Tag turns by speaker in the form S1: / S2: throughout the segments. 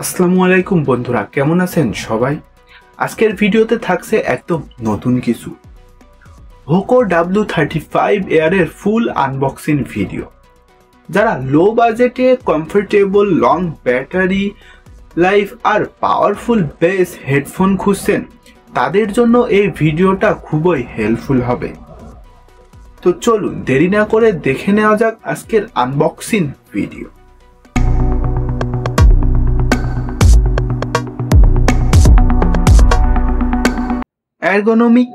S1: আসসালামু আলাইকুম বন্ধুরা, কেমন আছেন সবাই? আজকের ভিডিওতে থাকছে একদম নতুন কিছু, হোকো W35 এয়ারের ফুল আনবক্সিং ভিডিও। যারা লো বাজেটে কমফোর্টেবল লং ব্যাটারি লাইফ আর পাওয়ারফুল বেস হেডফোন খুঁজছেন, তাদের জন্য এই ভিডিওটা খুবই হেল্পফুল হবে। তো চলুন দেরি না করে দেখে নেওয়া যাক আজকের আনবক্সিং ভিডিও। এরগোনমিক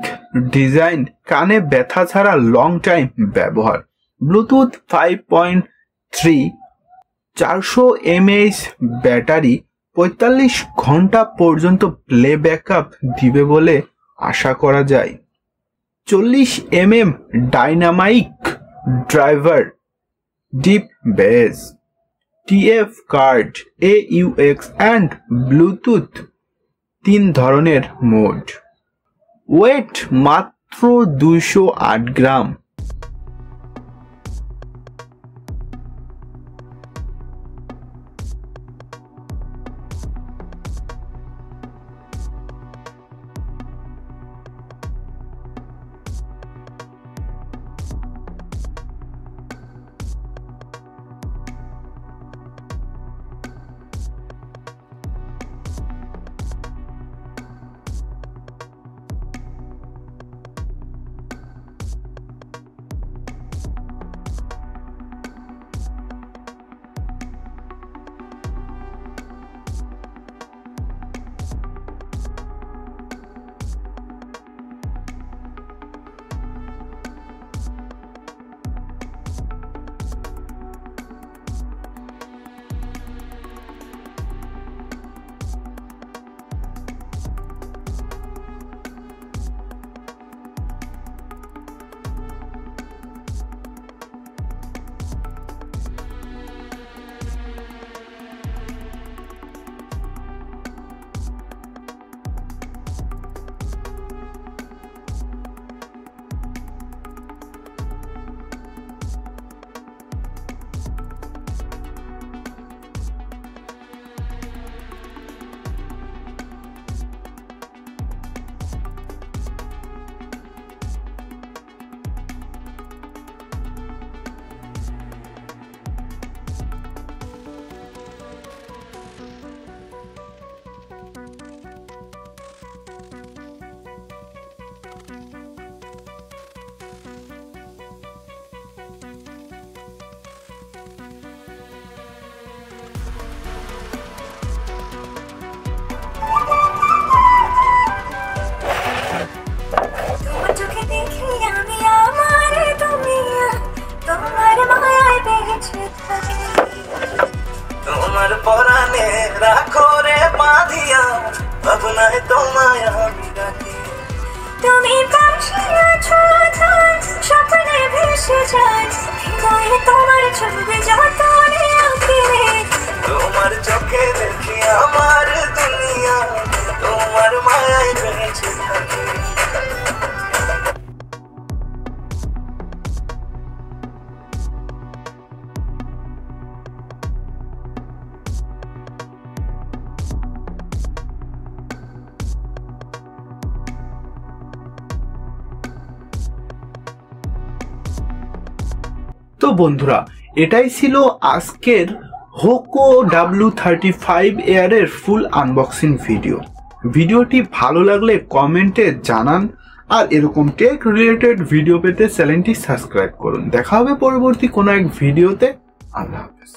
S1: ডিজাইন, কানে ব্যথা ছাড়া লং টাইম ব্যবহার, ব্লুটুথ 5.3, 400 mAh ব্যাটারি 45 ঘন্টা পর্যন্ত প্লে ব্যাকআপ দিবে বলে আশা করা যায়। 40 mm dynamic driver, deep bass, TF card, AUX and Bluetooth 3 ধরনের মোড। ওয়েট মাত্র 208 গ্রাম।
S2: তোমার পরাণে রাখো রে বাঁধিয়া, ভাবনায় তোমায় আমি রাখি। তুমি পাশে আছো, স্বপ্নে ভেসে যায়, হৃদয়ে তোমার ছবি যতনে আঁকি। তোমার চোখে দেখি আমার দুনিয়া, তোমার মায়ায় বেঁচে থাকি।
S1: তো বন্ধুরা, এটাই ছিল আজকের হোকো W35 এয়ারের ফুল আনবক্সিং ভিডিও। ভিডিওটি ভালো লাগলে কমেন্টে জানান, আর এরকম টেক রিলেটেড ভিডিও পেতে চ্যানেলটি সাবস্ক্রাইব করুন। দেখা হবে পরবর্তী কোনো এক ভিডিওতে। আল্লাহ হাফেজ।